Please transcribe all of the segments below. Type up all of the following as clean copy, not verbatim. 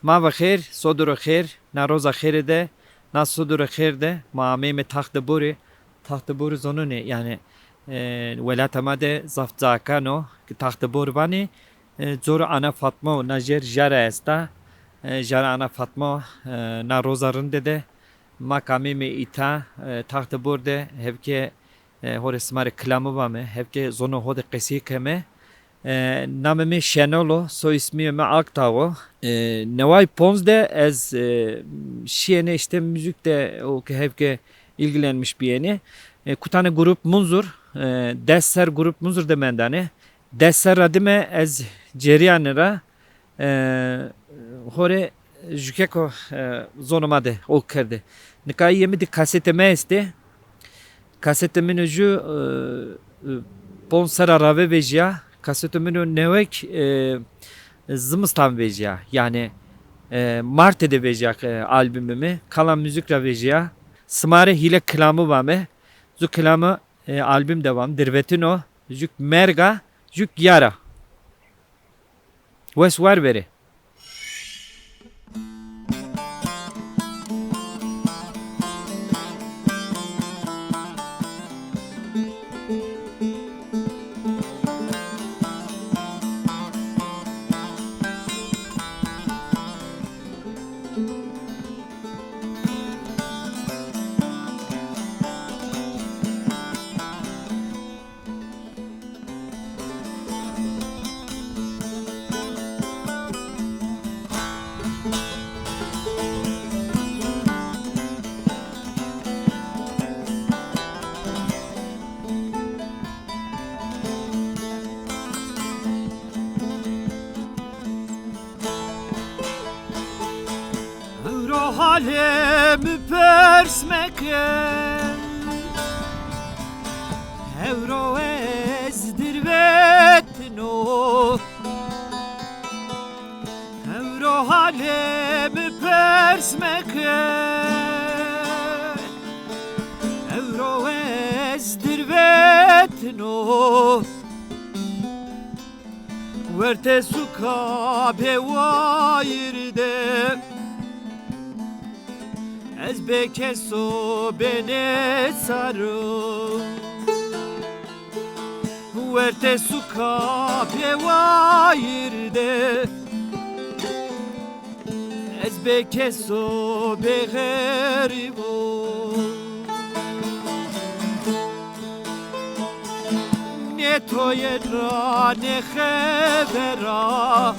ما بخیر صدر خیر نروز خیر ده نه صدر خیر ده ما میم تخت بور زنونه یعنی ولایت ما ده زفت زاکانو که تخت بور بانی زور انا فاطمه و نجر جره است جره انا فاطمه نروز رنده ده ما کامیم ایتا تخت بور ده هفکه هور اسمار کلامو بامه هفکه زنو هود قسی کمه نامم شنولو سو ismi mi Aktavo. Nevay Ponz'de ez şiyene işte müzikte o ki hep ki ilgilenmiş bir yeni. Kutane grup Munzur. Desser grup Munzur demendane. Desser radime ez ceriyanera. Hore jükeko zonumade o kerdi. Nikay yemi di kaseteme este. Kasetemin ucu Ponsera rave veja. Kasetemin nevek zımıstan veja. Yani Mart'da veja albümümü. Kalan müzikle veja. Smare hile klamı vame. Zu klamı albüm devam. Dirvetino. Juk merga. Juk yara. Wes var veri. Alemi persmeken Evro ezdirvetno Evro alemi persmeken Evro ezdirvetno Verte suka bewayirde Ez bekeso bene sarı Verte suka pewayirde Ez bekeso begerivo Ne toyera ne khevera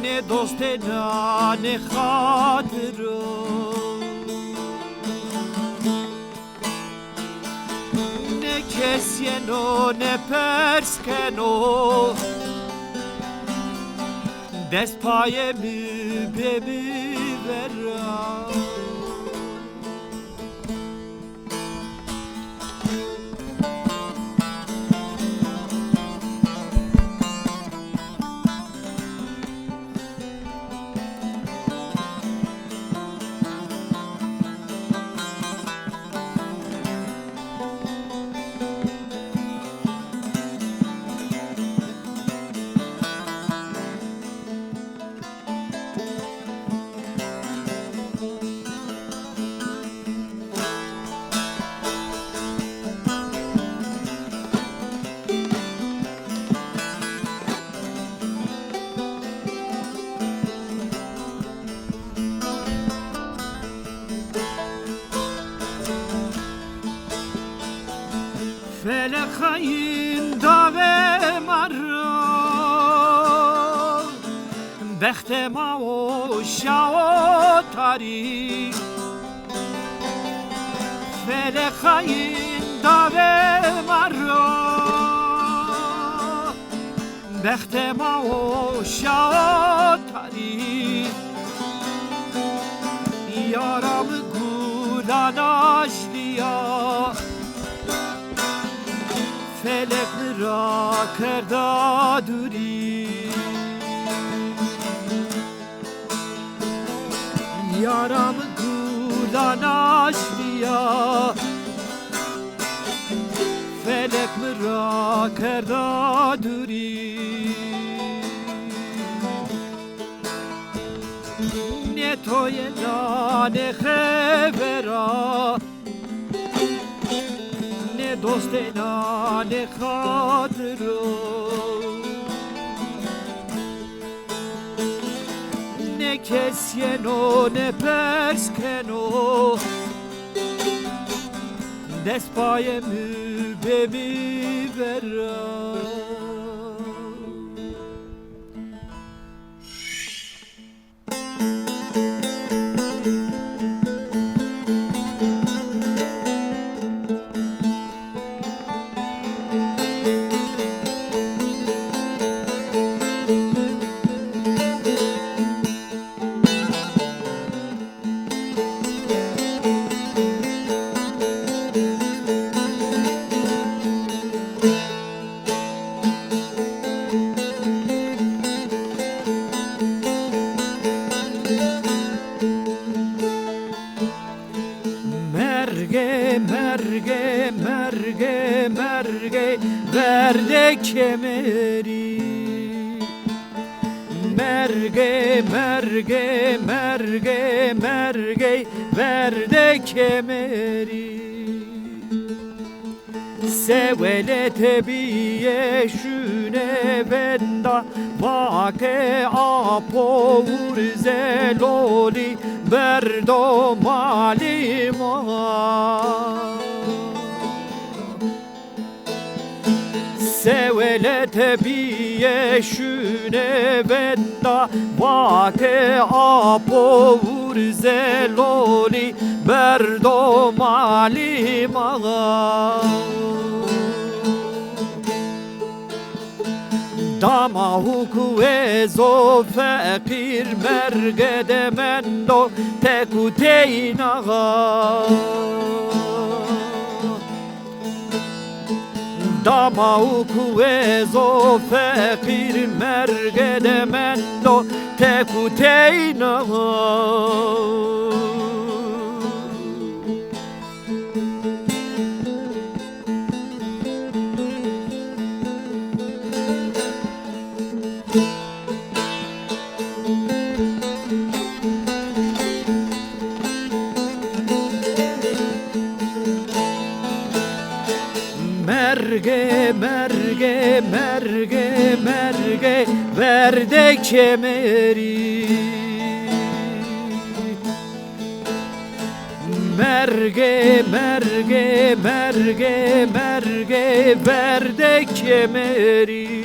Ne dostena ne hatırı Ne kesyeno ne perskeno Despayemi bebi vera Felekayın dave marra Behtema o şao tari Felekayın dave marra Behtema o şao tari Yaramı gudan aşliya Felek ra kerda duri Yaram gulan aşliya Felek ra kerda duri پای نان خبرا نه دوست نان خاطرو نه کسی نو نه پرس کنو دست پای مو بمی برا مرگه مرگه مرگه ورده کمری مرگه مرگه مرگه مرگه ورده کمری سولت بیشونه بندا واقع آپور زلولی بردو مالی ما سولت بیشونه بندا واقع آپور زلولی بردو مالی ما داما حکو زو فقیر مرگد من دو تکو تینا داما حکو زو فقیر مرگد من دو تکو تینا مرگه مرگه مرگه مرگه ورده کمری مرگه مرگه مرگه مرگه ورده کمری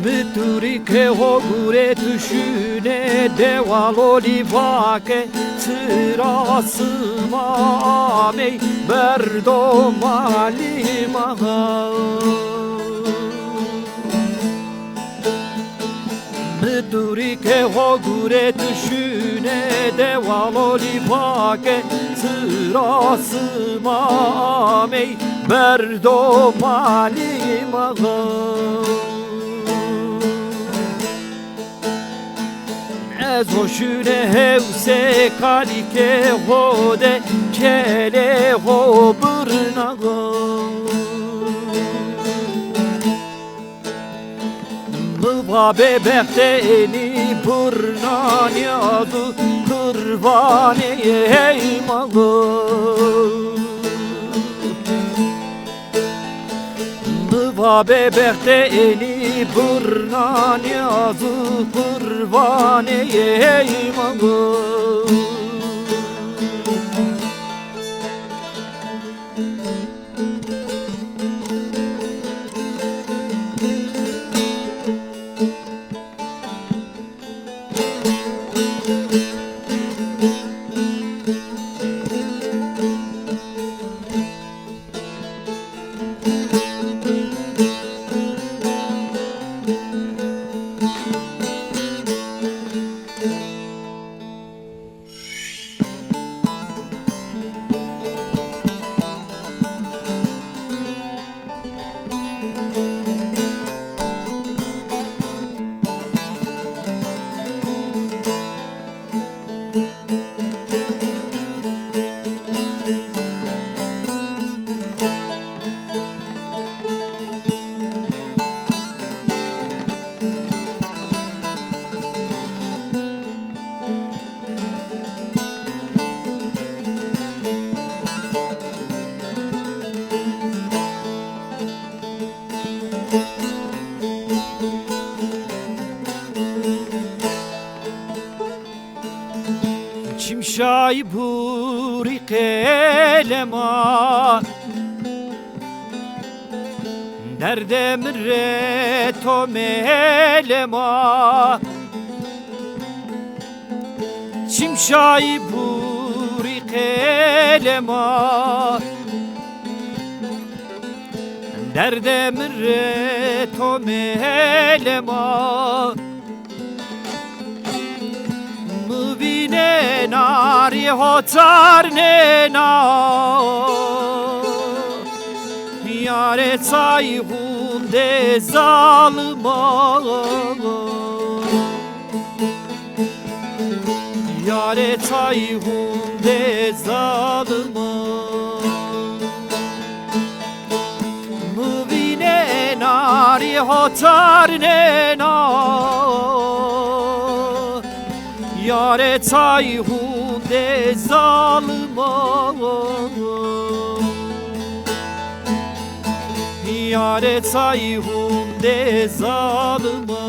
میتوری که ها گوره توشونه دوالولی واقع تراسم آمی بردو مالی مها میتوری که ها گوره توشونه دوالولی واقع تراسم آمی بردو مالی مها از هوشونه هوسه کالی که هوده کله هو برنگا مبابه بختینی برنانی آدو kurbanı ey malım Dıva bebekte eli burnan yazı kurbanı ey malım Şimşay buri kelema Derdem re to melema Şimşay buri kelema Derdem re to melema Muvine nari hotar nena Yare sayhunde zalma Yare sayhunde zalma Muvine nari hotar nena Yare sayhunde zalma Yare sayhunde zalma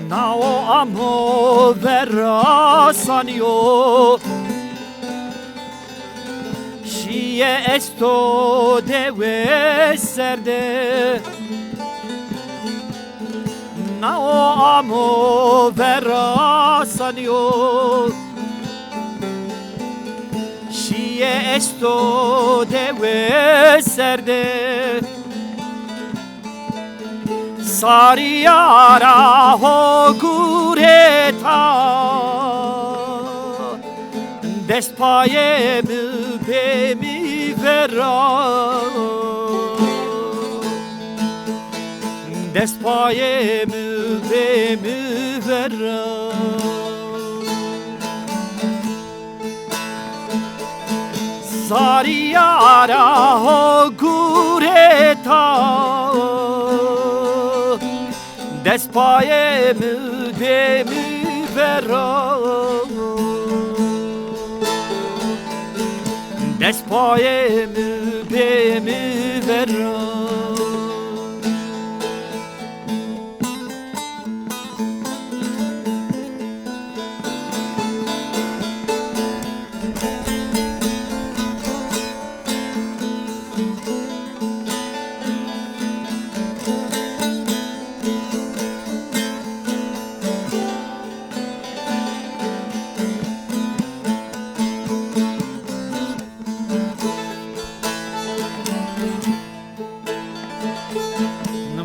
Nao amo verra sanio Şiye esto deve serde Nao amo verra sanio Şiye esto deve serde Sariyara ho gureta Despaye mi be mi vera Despaye mi be mi vera Sariyara ho gureta Despaye mi be mi vera Despaye mi be mi vera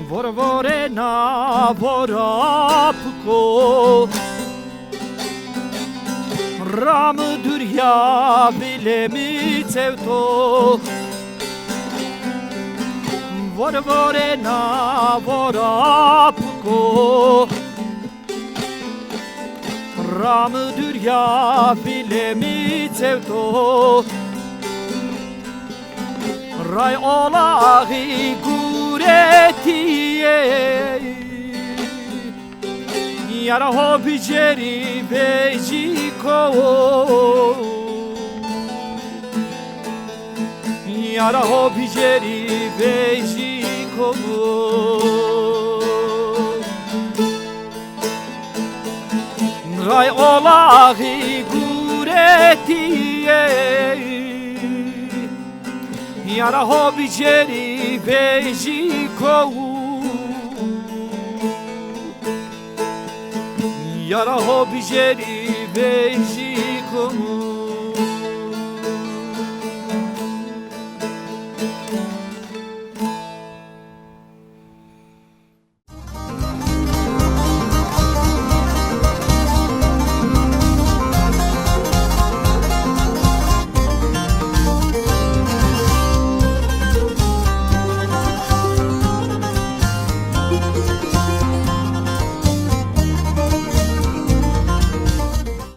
Vorvore na vorapko Ram durya bile mi tevto Vorvore na vorapko Ram durya bile mi tevto Ray olahi guretiye Yara ho biceri bejiko Yara ho biceri bejiko Ray olahi guretiye Yara ho biceri bejiko Yara ho biceri bejiko